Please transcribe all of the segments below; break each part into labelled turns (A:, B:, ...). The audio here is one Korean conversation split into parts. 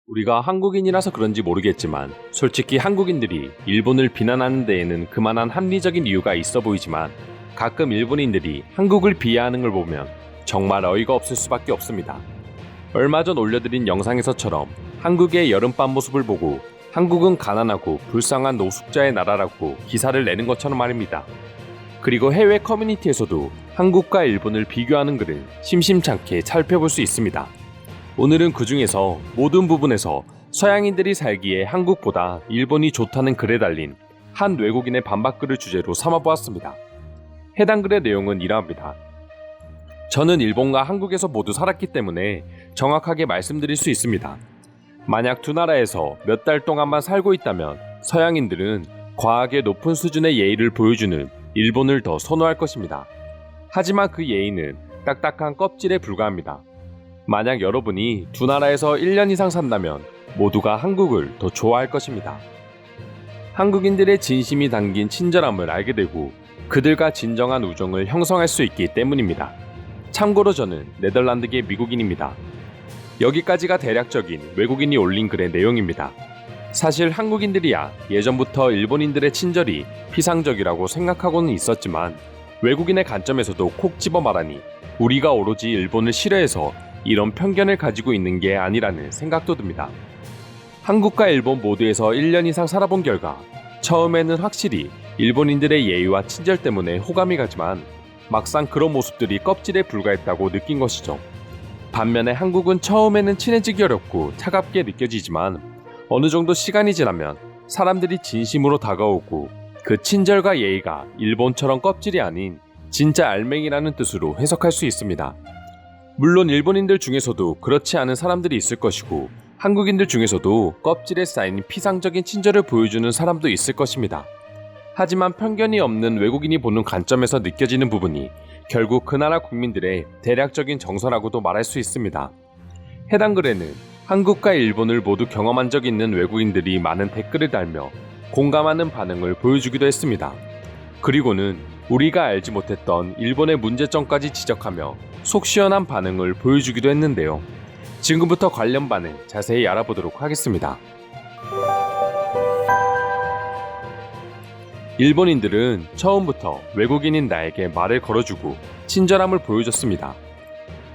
A: 우리가 한국인이라서 그런지 모르겠지만 솔직히 한국인들이 일본을 비난하는 데에는 그만한 합리적인 이유가 있어 보이지만 가끔 일본인들이 한국을 비하하는 걸 보면 정말 어이가 없을 수밖에 없습니다. 얼마 전 올려드린 영상에서처럼 한국의 여름밤 모습을 보고 한국은 가난하고 불쌍한 노숙자의 나라라고 기사를 내는 것처럼 말입니다. 그리고 해외 커뮤니티에서도 한국과 일본을 비교하는 글을 심심찮게 살펴볼 수 있습니다. 오늘은 그 중에서 모든 부분에서 서양인들이 살기에 한국보다 일본이 좋다는 글에 달린 한 외국인의 반박글을 주제로 삼아보았습니다. 해당 글의 내용은 이러합니다. 저는 일본과 한국에서 모두 살았기 때문에 정확하게 말씀드릴 수 있습니다. 만약 두 나라에서 몇 달 동안만 살고 있다면 서양인들은 과하게 높은 수준의 예의를 보여주는 일본을 더 선호할 것입니다. 하지만 그 예의는 딱딱한 껍질에 불과합니다. 만약 여러분이 두 나라에서 1년 이상 산다면 모두가 한국을 더 좋아할 것입니다. 한국인들의 진심이 담긴 친절함을 알게 되고 그들과 진정한 우정을 형성할 수 있기 때문입니다. 참고로 저는 네덜란드계 미국인입니다. 여기까지가 대략적인 외국인이 올린 글의 내용입니다. 사실 한국인들이야 예전부터 일본인들의 친절이 피상적이라고 생각하고는 있었지만 외국인의 관점에서도 콕 집어 말하니 우리가 오로지 일본을 싫어해서 이런 편견을 가지고 있는 게 아니라는 생각도 듭니다. 한국과 일본 모두에서 1년 이상 살아본 결과 처음에는 확실히 일본인들의 예의와 친절 때문에 호감이 가지만 막상 그런 모습들이 껍질에 불과했다고 느낀 것이죠. 반면에 한국은 처음에는 친해지기 어렵고 차갑게 느껴지지만 어느 정도 시간이 지나면 사람들이 진심으로 다가오고 그 친절과 예의가 일본처럼 껍질이 아닌 진짜 알맹이라는 뜻으로 해석할 수 있습니다. 물론 일본인들 중에서도 그렇지 않은 사람들이 있을 것이고 한국인들 중에서도 껍질에 쌓인 피상적인 친절을 보여주는 사람도 있을 것입니다. 하지만 편견이 없는 외국인이 보는 관점에서 느껴지는 부분이 결국 그 나라 국민들의 대략적인 정서라고도 말할 수 있습니다. 해당 글에는 한국과 일본을 모두 경험한 적 있는 외국인들이 많은 댓글을 달며 공감하는 반응을 보여주기도 했습니다. 그리고는 우리가 알지 못했던 일본의 문제점까지 지적하며 속 시원한 반응을 보여주기도 했는데요. 지금부터 관련 반응 자세히 알아보도록 하겠습니다. 일본인들은 처음부터 외국인인 나에게 말을 걸어주고 친절함을 보여줬습니다.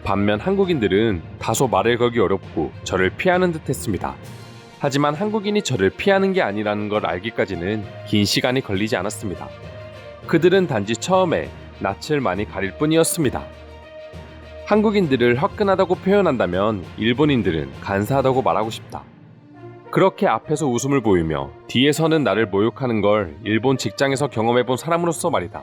A: 반면 한국인들은 다소 말을 걸기 어렵고 저를 피하는 듯 했습니다. 하지만 한국인이 저를 피하는 게 아니라는 걸 알기까지는 긴 시간이 걸리지 않았습니다. 그들은 단지 처음에 낯을 많이 가릴 뿐이었습니다. 한국인들을 화끈하다고 표현한다면 일본인들은 간사하다고 말하고 싶다. 그렇게 앞에서 웃음을 보이며 뒤에서는 나를 모욕하는 걸 일본 직장에서 경험해본 사람으로서 말이다.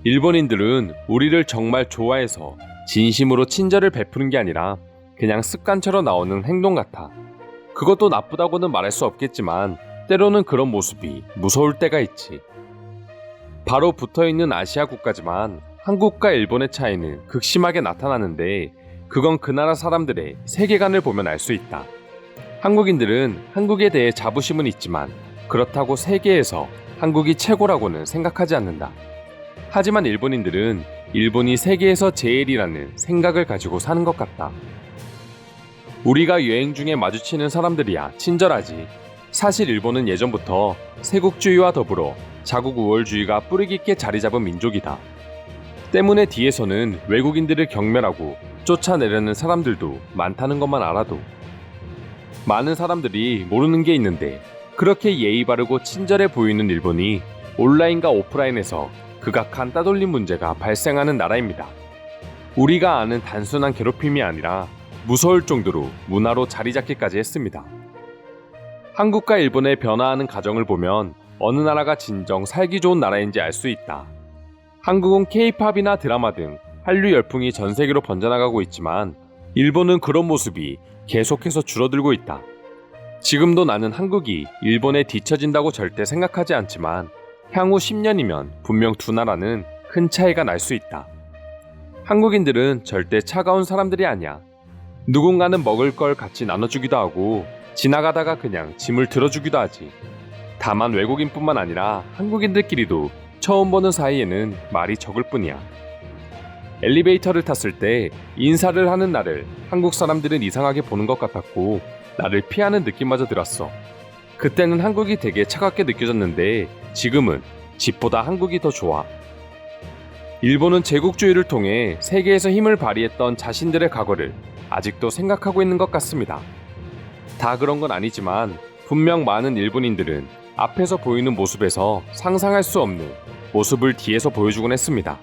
A: 일본인들은 우리를 정말 좋아해서 진심으로 친절을 베푸는 게 아니라 그냥 습관처럼 나오는 행동 같아. 그것도 나쁘다고는 말할 수 없겠지만 때로는 그런 모습이 무서울 때가 있지. 바로 붙어있는 아시아 국가지만 한국과 일본의 차이는 극심하게 나타나는데 그건 그 나라 사람들의 세계관을 보면 알 수 있다. 한국인들은 한국에 대해 자부심은 있지만 그렇다고 세계에서 한국이 최고라고는 생각하지 않는다. 하지만 일본인들은 일본이 세계에서 제일이라는 생각을 가지고 사는 것 같다. 우리가 여행 중에 마주치는 사람들이야 친절하지. 사실 일본은 예전부터 세국주의와 더불어 자국 우월주의가 뿌리 깊게 자리 잡은 민족이다. 때문에 뒤에서는 외국인들을 경멸하고 쫓아내려는 사람들도 많다는 것만 알아도 많은 사람들이 모르는 게 있는데 그렇게 예의 바르고 친절해 보이는 일본이 온라인과 오프라인에서 극악한 따돌림 문제가 발생하는 나라입니다. 우리가 아는 단순한 괴롭힘이 아니라 무서울 정도로 문화로 자리 잡기까지 했습니다. 한국과 일본의 변화하는 과정을 보면 어느 나라가 진정 살기 좋은 나라인지 알 수 있다. 한국은 K-팝이나 드라마 등 한류 열풍이 전 세계로 번져나가고 있지만 일본은 그런 모습이 계속해서 줄어들고 있다. 지금도 나는 한국이 일본에 뒤처진다고 절대 생각하지 않지만 향후 10년이면 분명 두 나라는 큰 차이가 날 수 있다. 한국인들은 절대 차가운 사람들이 아니야. 누군가는 먹을 걸 같이 나눠주기도 하고 지나가다가 그냥 짐을 들어주기도 하지. 다만 외국인뿐만 아니라 한국인들끼리도 처음 보는 사이에는 말이 적을 뿐이야. 엘리베이터를 탔을 때 인사를 하는 나를 한국 사람들은 이상하게 보는 것 같았고 나를 피하는 느낌마저 들었어. 그때는 한국이 되게 차갑게 느껴졌는데 지금은 집보다 한국이 더 좋아. 일본은 제국주의를 통해 세계에서 힘을 발휘했던 자신들의 과거를 아직도 생각하고 있는 것 같습니다. 다 그런 건 아니지만 분명 많은 일본인들은 앞에서 보이는 모습에서 상상할 수 없는 모습을 뒤에서 보여주곤 했습니다.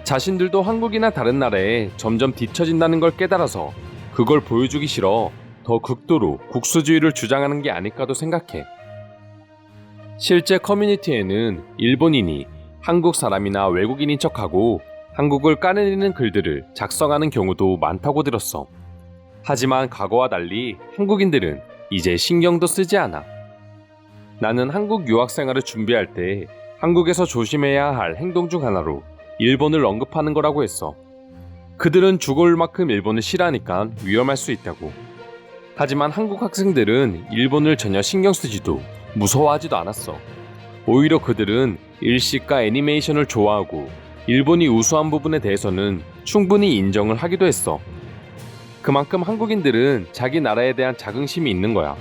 A: 자신들도 한국이나 다른 나라에 점점 뒤처진다는 걸 깨달아서 그걸 보여주기 싫어 더 극도로 국수주의를 주장하는 게 아닐까도 생각해. 실제 커뮤니티에는 일본인이 한국 사람이나 외국인인 척하고 한국을 까내리는 글들을 작성하는 경우도 많다고 들었어. 하지만 과거와 달리 한국인들은 이제 신경도 쓰지 않아. 나는 한국 유학 생활을 준비할 때 한국에서 조심해야 할 행동 중 하나로 일본을 언급하는 거라고 했어. 그들은 죽을 만큼 일본을 싫어하니까 위험할 수 있다고. 하지만 한국 학생들은 일본을 전혀 신경 쓰지도 무서워하지도 않았어. 오히려 그들은 일식과 애니메이션을 좋아하고 일본이 우수한 부분에 대해서는 충분히 인정을 하기도 했어. 그만큼 한국인들은 자기 나라에 대한 자긍심이 있는 거야.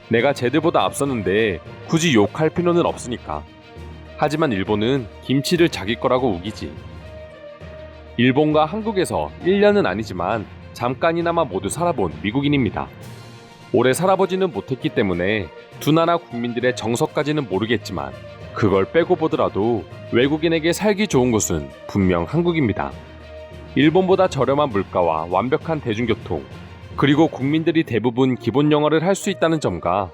A: 내가 쟤들보다 앞섰는데 굳이 욕할 필요는 없으니까. 하지만 일본은 김치를 자기 거라고 우기지. 일본과 한국에서 1년은 아니지만 잠깐이나마 모두 살아본 미국인입니다. 오래 살아보지는 못했기 때문에 두 나라 국민들의 정서까지는 모르겠지만 그걸 빼고 보더라도 외국인에게 살기 좋은 곳은 분명 한국입니다. 일본보다 저렴한 물가와 완벽한 대중교통, 그리고 국민들이 대부분 기본 영어를 할 수 있다는 점과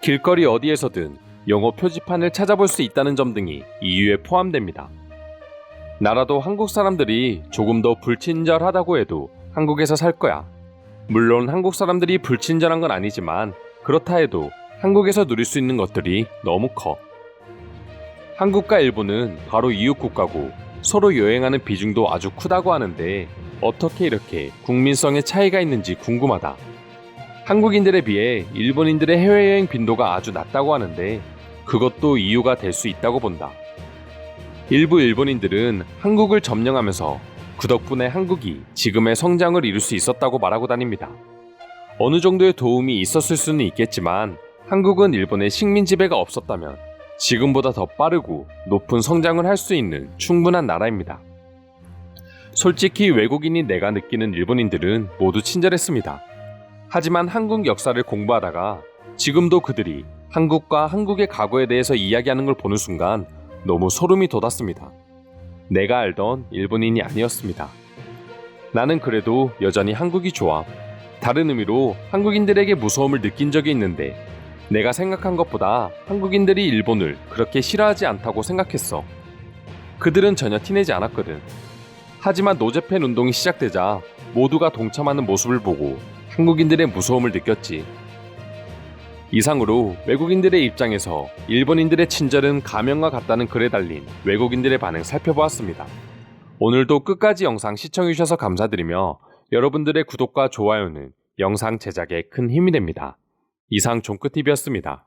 A: 길거리 어디에서든 영어 표지판을 찾아볼 수 있다는 점 등이 이유에 포함됩니다. 나라도 한국 사람들이 조금 더 불친절하다고 해도 한국에서 살 거야. 물론 한국 사람들이 불친절한 건 아니지만 그렇다 해도 한국에서 누릴 수 있는 것들이 너무 커. 한국과 일본은 바로 이웃 국가고 서로 여행하는 비중도 아주 크다고 하는데 어떻게 이렇게 국민성의 차이가 있는지 궁금하다. 한국인들에 비해 일본인들의 해외여행 빈도가 아주 낮다고 하는데 그것도 이유가 될 수 있다고 본다. 일부 일본인들은 한국을 점령하면서 그 덕분에 한국이 지금의 성장을 이룰 수 있었다고 말하고 다닙니다. 어느 정도의 도움이 있었을 수는 있겠지만 한국은 일본의 식민 지배가 없었다면 지금보다 더 빠르고 높은 성장을 할 수 있는 충분한 나라입니다. 솔직히 외국인이 내가 느끼는 일본인들은 모두 친절했습니다. 하지만 한국 역사를 공부하다가 지금도 그들이 한국과 한국의 과거에 대해서 이야기하는 걸 보는 순간 너무 소름이 돋았습니다. 내가 알던 일본인이 아니었습니다. 나는 그래도 여전히 한국이 좋아. 다른 의미로 한국인들에게 무서움을 느낀 적이 있는데 내가 생각한 것보다 한국인들이 일본을 그렇게 싫어하지 않다고 생각했어. 그들은 전혀 티내지 않았거든. 하지만 노재팬 운동이 시작되자 모두가 동참하는 모습을 보고 한국인들의 무서움을 느꼈지. 이상으로 외국인들의 입장에서 일본인들의 친절은 가면과 같다는 글에 달린 외국인들의 반응 살펴보았습니다. 오늘도 끝까지 영상 시청해주셔서 감사드리며 여러분들의 구독과 좋아요는 영상 제작에 큰 힘이 됩니다. 이상 종크TV였습니다.